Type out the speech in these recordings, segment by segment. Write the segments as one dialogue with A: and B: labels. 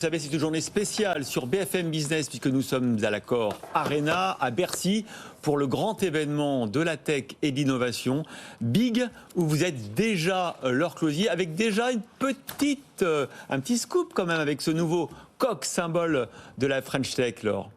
A: Vous savez, c'est une journée spéciale sur BFM Business puisque nous sommes à l'Accor Arena à Bercy pour le grand événement de la tech et de l'innovation Big, où vous êtes déjà Laure Closier avec déjà un petit scoop quand même avec ce nouveau coq symbole de la French Tech, Laure.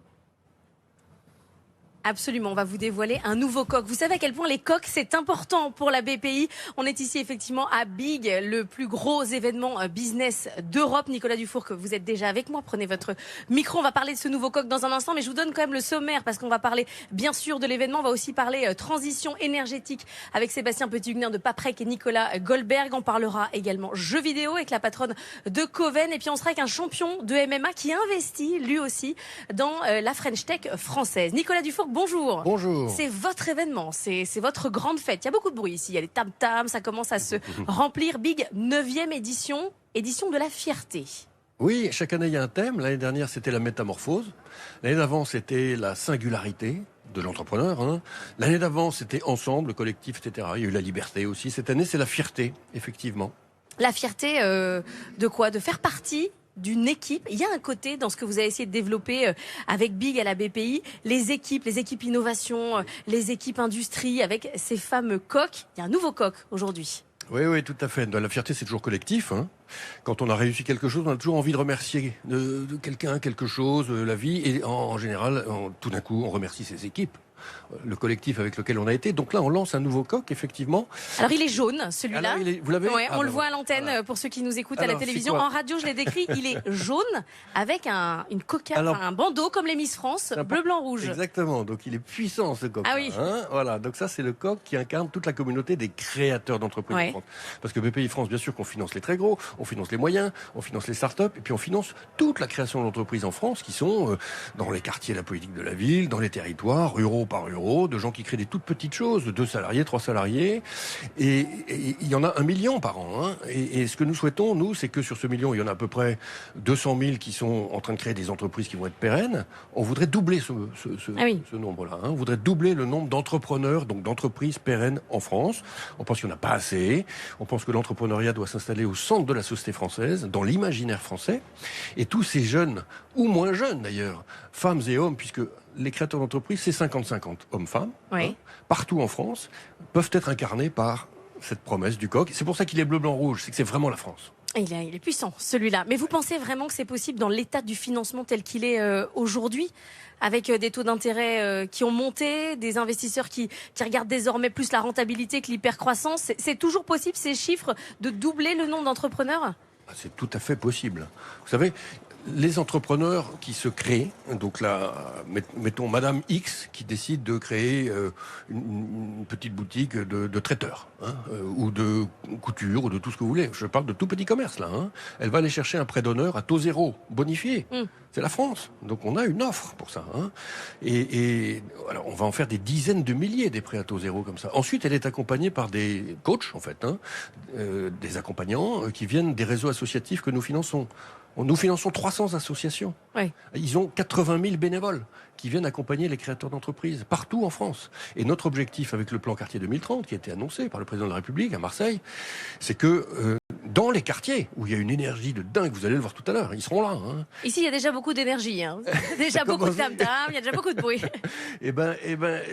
B: Absolument, on va vous dévoiler un nouveau coq. Vous savez à quel point les coqs, c'est important pour la BPI. On est ici effectivement à Big, le plus gros événement business d'Europe. Nicolas Dufour, que vous êtes déjà avec moi. Prenez votre micro, on va parler de ce nouveau coq dans un instant. Mais je vous donne quand même le sommaire parce qu'on va parler bien sûr de l'événement. On va aussi parler transition énergétique avec Sébastien Petit-Huguenin de Paprec et Nicolas Goldberg. On parlera également jeux vidéo avec la patronne de Coven. Et puis on sera avec un champion de MMA qui investit lui aussi dans la French Tech française. Nicolas Dufour, bonjour.
C: Bonjour.
B: C'est votre événement, c'est votre grande fête. Il y a beaucoup de bruit ici, il y a les tam-tams, ça commence à se remplir. Big, 9e édition, édition de la fierté.
C: Oui, chaque année il y a un thème. L'année dernière c'était la métamorphose. L'année d'avant c'était la singularité de l'entrepreneur. L'année d'avant c'était ensemble, le collectif, etc. Il y a eu la liberté aussi. Cette année c'est la fierté, effectivement.
B: La fierté de quoi? De faire partie d'une équipe. Il y a un côté dans ce que vous avez essayé de développer avec Big à la BPI, les équipes innovation, les équipes industrie, avec ces fameux coqs. Il y a un nouveau coq aujourd'hui.
C: Oui, tout à fait. La fierté, c'est toujours collectif. Quand on a réussi quelque chose, on a toujours envie de remercier de quelqu'un, quelque chose, la vie. Et en général, tout d'un coup, on remercie ses équipes, le collectif avec lequel on a été. Donc là, on lance un nouveau coq, effectivement.
B: Alors, il est jaune, celui-là.
C: Vous l'avez ?
B: Ouais, on le voit à l'antenne, pour ceux qui nous écoutent à la télévision. En radio, je l'ai décrit, il est jaune avec une cocarde, un bandeau comme les Miss France, bleu, blanc, rouge.
C: Exactement, donc il est puissant ce coq.
B: Ah oui.
C: Voilà, donc ça c'est le coq qui incarne toute la communauté des créateurs d'entreprises en France. Parce que BPI France, bien sûr qu'on finance les très gros, on finance les moyens, on finance les startups, et puis on finance toute la création d'entreprises en France qui sont dans les quartiers de la politique de la ville, dans les territoires, euro par euro, de gens qui créent des toutes petites choses, de 2 salariés, 3 salariés, et il y en a 1 million par an. Et ce que nous souhaitons, nous, c'est que sur ce million, il y en a à peu près 200 000 qui sont en train de créer des entreprises qui vont être pérennes. On voudrait doubler ce nombre-là. On voudrait doubler le nombre d'entrepreneurs, donc d'entreprises pérennes en France. On pense qu'il n'y en a pas assez. On pense que l'entrepreneuriat doit s'installer au centre de la société française, dans l'imaginaire français. Et tous ces jeunes, ou moins jeunes d'ailleurs, femmes et hommes, puisque les créateurs d'entreprises, c'est 50-50, hommes-femmes, partout en France, peuvent être incarnés par cette promesse du coq. C'est pour ça qu'il est bleu, blanc, rouge, c'est que c'est vraiment la France.
B: Il est puissant, celui-là. Mais vous pensez vraiment que c'est possible dans l'état du financement tel qu'il est aujourd'hui, avec des taux d'intérêt qui ont monté, des investisseurs qui regardent désormais plus la rentabilité que l'hypercroissance? C'est toujours possible, ces chiffres, de doubler le nombre d'entrepreneurs?
C: C'est tout à fait possible. Vous savez, les entrepreneurs qui se créent, donc là, mettons Madame X qui décide de créer une petite boutique de traiteur, ou de couture, ou de tout ce que vous voulez. Je parle de tout petit commerce là. Elle va aller chercher un prêt d'honneur à taux zéro, bonifié. C'est la France. Donc on a une offre pour ça. Et alors on va en faire des dizaines de milliers des prêts à taux zéro comme ça. Ensuite, elle est accompagnée par des coachs, en fait, des accompagnants qui viennent des réseaux associatifs que nous finançons. Nous finançons 300 associations. Ils ont 80 000 bénévoles qui viennent accompagner les créateurs d'entreprises partout en France. Et notre objectif avec le plan Quartier 2030, qui a été annoncé par le président de la République à Marseille, c'est que dans les quartiers où il y a une énergie de dingue, vous allez le voir tout à l'heure, ils seront là.
B: Ici, il y a déjà beaucoup d'énergie. Déjà beaucoup de tam-tam, il y a déjà beaucoup de bruit.
C: Eh ben,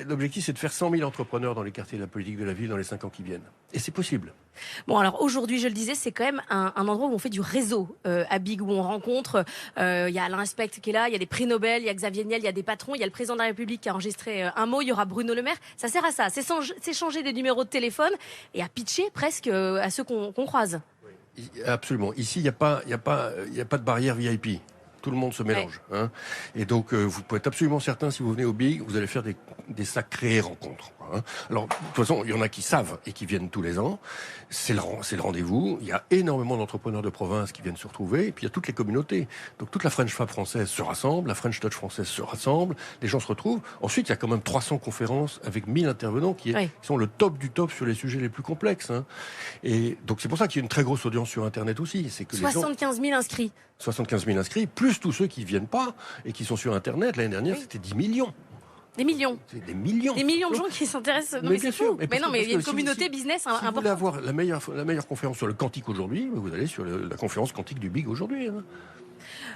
C: l'objectif, c'est de faire 100 000 entrepreneurs dans les quartiers de la politique de la ville dans les 5 ans qui viennent. Et c'est possible.
B: Bon, alors aujourd'hui, je le disais, c'est quand même un endroit où on fait du réseau à Big, où on rencontre. Il y a Alain Spect qui est là, il y a des prix Nobel, il y a Xavier Niel, il y a des patrons, il y a le président de la République qui a enregistré un mot, il y aura Bruno Le Maire. Ça sert à ça, c'est s'échanger des numéros de téléphone et à pitcher presque à ceux qu'on croise.
C: Absolument. Ici, il n'y a pas de barrière VIP. Tout le monde se mélange. Et donc, vous pouvez être absolument certain, si vous venez au Big, vous allez faire des sacrées rencontres. Alors, de toute façon, il y en a qui savent et qui viennent tous les ans. C'est le rendez-vous. Il y a énormément d'entrepreneurs de province qui viennent se retrouver. Et puis, il y a toutes les communautés. Donc, toute la French Fab française se rassemble, la French Touch française se rassemble, les gens se retrouvent. Ensuite, il y a quand même 300 conférences avec 1000 intervenants qui sont le top du top sur les sujets les plus complexes. Et donc, c'est pour ça qu'il y a une très grosse audience sur Internet aussi. C'est que
B: 75 000 inscrits.
C: 75 000 inscrits, plus tous ceux qui ne viennent pas et qui sont sur Internet. L'année dernière, c'était 10 millions.
B: Des millions.
C: C'est des millions.
B: Des millions de gens qui s'intéressent. Non, mais c'est fou. Mais non, mais il y a une communauté business importante.
C: Si vous voulez avoir la meilleure conférence sur le quantique aujourd'hui, vous allez sur la conférence quantique du Big aujourd'hui.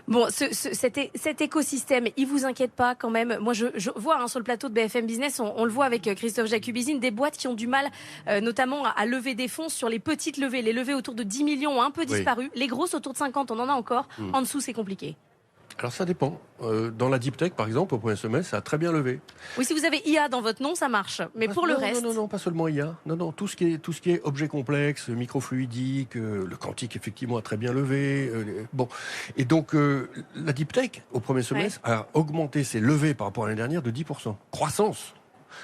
B: Bon, cet écosystème, il vous inquiète pas quand même? Moi, je vois sur le plateau de BFM Business, on le voit avec Christophe Jacubizine, des boîtes qui ont du mal, notamment à lever des fonds sur les petites levées. Les levées autour de 10 millions ont un peu disparu. Les grosses autour de 50, on en a encore. En dessous, c'est compliqué.
C: Alors ça dépend. Dans la deep tech, par exemple, au premier semestre, ça a très bien levé.
B: Oui, si vous avez IA dans votre nom, ça marche. Mais pour le reste...
C: Non, pas seulement IA. Non, tout ce qui est objet complexe, microfluidique, le quantique, effectivement, a très bien levé. Bon. Et donc, la deep tech, au premier semestre, a augmenté ses levées par rapport à l'année dernière de 10%. Croissance.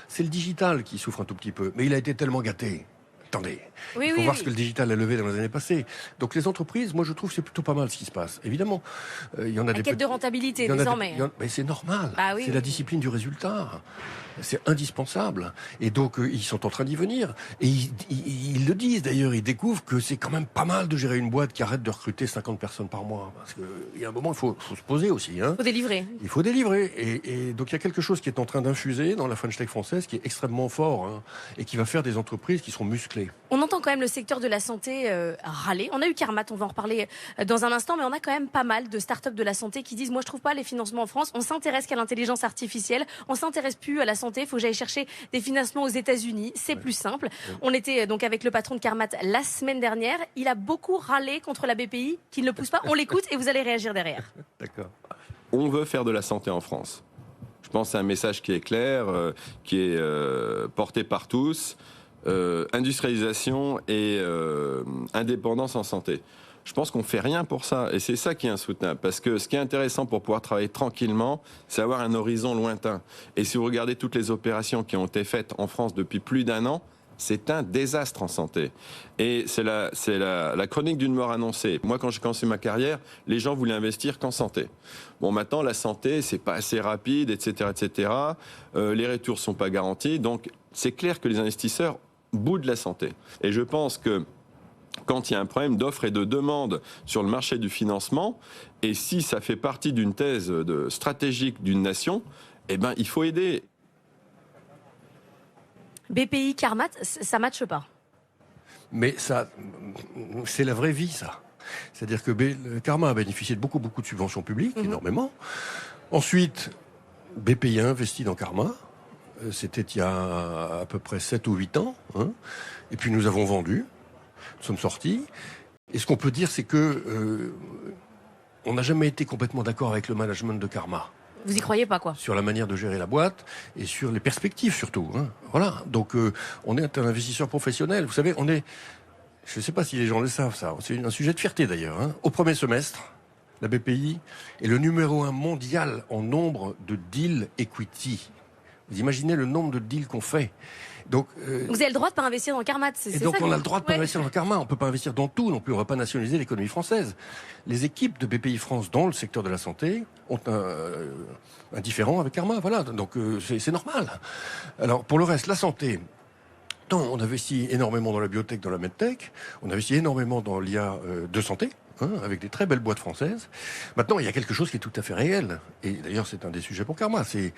C: C'est le digital qui souffre un tout petit peu. Mais il a été tellement gâté. Attendez, il faut voir ce que le digital a levé dans les années passées. Donc les entreprises, moi je trouve que c'est plutôt pas mal ce qui se passe. Évidemment, il y en a des
B: quête de rentabilité désormais.
C: Mais c'est normal.
B: Oui,
C: c'est la discipline du résultat. C'est indispensable. Et donc ils sont en train d'y venir. Et ils le disent d'ailleurs. Ils découvrent que c'est quand même pas mal de gérer une boîte qui arrête de recruter 50 personnes par mois. Parce qu'il y a un moment, il faut se poser aussi. Il
B: faut délivrer.
C: Il faut délivrer. Et donc il y a quelque chose qui est en train d'infuser dans la French Tech française qui est extrêmement fort et qui va faire des entreprises qui seront musclées.
B: On entend quand même le secteur de la santé râler. On a eu Carmat, on va en reparler dans un instant, mais on a quand même pas mal de startups de la santé qui disent « Moi, je trouve pas les financements en France. On s'intéresse qu'à l'intelligence artificielle. On s'intéresse plus à la santé. Il faut que j'aille chercher des financements aux États-Unis. C'est plus simple. » On était donc avec le patron de Carmat la semaine dernière. Il a beaucoup râlé contre la BPI qui ne le pousse pas. On l'écoute et vous allez réagir derrière.
C: D'accord.
D: On veut faire de la santé en France. Je pense que c'est un message qui est clair, qui est porté par tous. Industrialisation et indépendance en santé. Je pense qu'on fait rien pour ça et c'est ça qui est insoutenable parce que ce qui est intéressant pour pouvoir travailler tranquillement, c'est avoir un horizon lointain. Et si vous regardez toutes les opérations qui ont été faites en France depuis plus d'1 an, c'est un désastre en santé. Et c'est la chronique d'une mort annoncée. Moi, quand j'ai commencé ma carrière, les gens voulaient investir qu'en santé. Bon, maintenant, la santé, c'est pas assez rapide, etc., etc. Les retours sont pas garantis. Donc, c'est clair que les investisseurs boudent la santé. Et je pense que quand il y a un problème d'offre et de demande sur le marché du financement, et si ça fait partie d'une thèse stratégique d'une nation, eh ben, il faut aider.
B: BPI, Carmat, ça ne matche pas.
C: Mais ça, c'est la vraie vie, ça. C'est-à-dire que Carmat a bénéficié de beaucoup de subventions publiques, énormément. Ensuite, BPI a investi dans Carmat. C'était il y a à peu près 7 ou 8 ans. Et puis nous avons vendu. Nous sommes sortis. Et ce qu'on peut dire, c'est que on n'a jamais été complètement d'accord avec le management de Carmat.
B: Vous y croyez pas, quoi?
C: Sur la manière de gérer la boîte et sur les perspectives, surtout. Voilà. Donc, on est un investisseur professionnel. Vous savez, je ne sais pas si les gens le savent, ça. C'est un sujet de fierté, d'ailleurs. Au premier semestre, la BPI est le numéro 1 mondial en nombre de deals equity. Vous imaginez le nombre de deals qu'on fait. Donc,
B: vous avez le droit de pas investir dans Carmat.
C: Et donc on a le droit de pas investir dans Carmat. On peut pas investir dans tout non plus. On va pas nationaliser l'économie française. Les équipes de BPI France dans le secteur de la santé ont un différend avec Carmat. Voilà. Donc c'est normal. Alors pour le reste, la santé. On investit énormément dans la biotech, dans la medtech. On investit énormément dans l'IA de santé. Avec des très belles boîtes françaises. Maintenant, il y a quelque chose qui est tout à fait réel. Et d'ailleurs, c'est un des sujets pour Carmat. C'est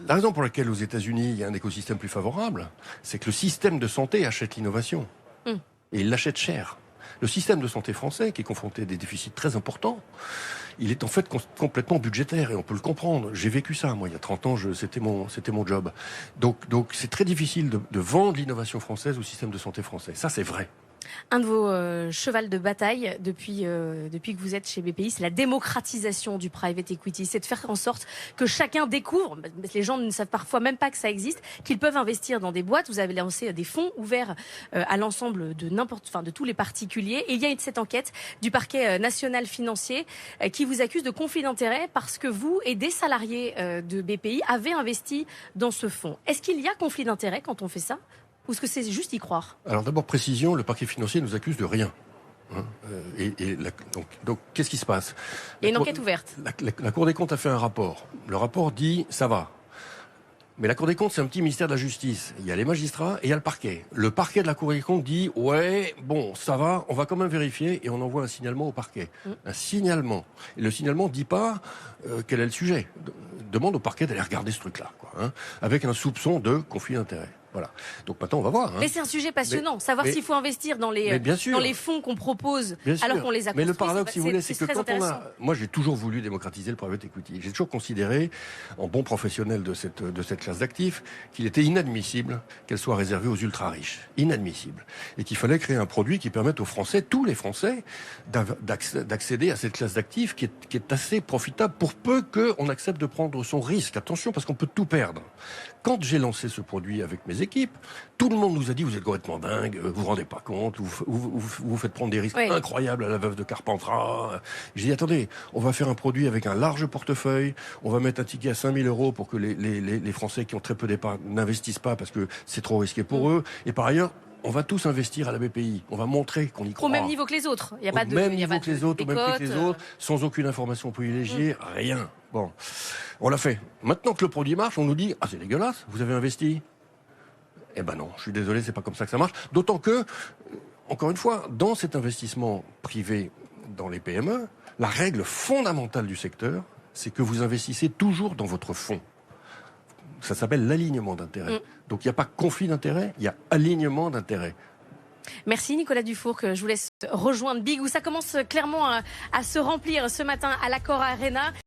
C: la raison pour laquelle aux États-Unis il y a un écosystème plus favorable, c'est que le système de santé achète l'innovation. Et il l'achète cher. Le système de santé français, qui est confronté à des déficits très importants, il est en fait complètement budgétaire et on peut le comprendre. J'ai vécu ça, moi, il y a 30 ans, c'était mon job. Donc c'est très difficile de vendre l'innovation française au système de santé français. Ça, c'est vrai.
B: Un de vos chevals de bataille depuis que vous êtes chez BPI, c'est la démocratisation du private equity. C'est de faire en sorte que chacun découvre, les gens ne savent parfois même pas que ça existe, qu'ils peuvent investir dans des boîtes. Vous avez lancé des fonds ouverts à l'ensemble de tous les particuliers. Et il y a cette enquête du parquet national financier qui vous accuse de conflit d'intérêts parce que vous et des salariés de BPI avez investi dans ce fonds. Est-ce qu'il y a conflit d'intérêts quand on fait ça ? Ou est-ce que c'est juste y croire?
C: Alors d'abord, précision, le parquet financier nous accuse de rien. Donc qu'est-ce qui se passe?
B: Il y a une enquête ouverte.
C: La Cour des comptes a fait un rapport. Le rapport dit, ça va. Mais la Cour des comptes, c'est un petit ministère de la Justice. Il y a les magistrats et il y a le parquet. Le parquet de la Cour des comptes dit, ouais, bon, ça va, on va quand même vérifier et on envoie un signalement au parquet. Un signalement. Et le signalement ne dit pas quel est le sujet. Demande au parquet d'aller regarder ce truc-là, avec un soupçon de conflit d'intérêt. Voilà. Donc maintenant, on va voir.
B: Mais c'est un sujet passionnant, savoir s'il faut investir dans les fonds qu'on propose alors qu'on les a construits.
C: Mais le paradoxe, si vous voulez, c'est que quand
B: intéressant.
C: moi, j'ai toujours voulu démocratiser le private equity. J'ai toujours considéré, en bon professionnel de cette classe d'actifs, qu'il était inadmissible qu'elle soit réservée aux ultra-riches. Inadmissible. Et qu'il fallait créer un produit qui permette aux Français, tous les Français, d'accéder à cette classe d'actifs qui est assez profitable pour peu qu'on accepte de prendre son risque. Attention, parce qu'on peut tout perdre. Quand j'ai lancé ce produit avec mes équipes, tout le monde nous a dit vous êtes complètement dingue, vous vous rendez pas compte, vous faites prendre des risques incroyables à la veuve de Carpentras. J'ai dit attendez, on va faire un produit avec un large portefeuille, on va mettre un ticket à 5 000 € pour que les Français qui ont très peu d'épargne n'investissent pas parce que c'est trop risqué pour eux. Et par ailleurs, on va tous investir à la BPI. On va montrer qu'on y croit.
B: Au même niveau que les autres. Il y a pas de
C: au même niveau que les autres, au même prix que les autres, sans aucune information privilégiée, rien. Bon, on l'a fait. Maintenant que le produit marche, on nous dit ah c'est dégueulasse, vous avez investi. Eh ben non, je suis désolé, c'est pas comme ça que ça marche. D'autant que, encore une fois, dans cet investissement privé dans les PME, la règle fondamentale du secteur, c'est que vous investissez toujours dans votre fonds. Ça s'appelle l'alignement d'intérêts. Donc il n'y a pas conflit d'intérêts, il y a alignement d'intérêts.
B: Merci Nicolas Dufourcq. Je vous laisse rejoindre Big où ça commence clairement à se remplir ce matin à l'Accor Arena.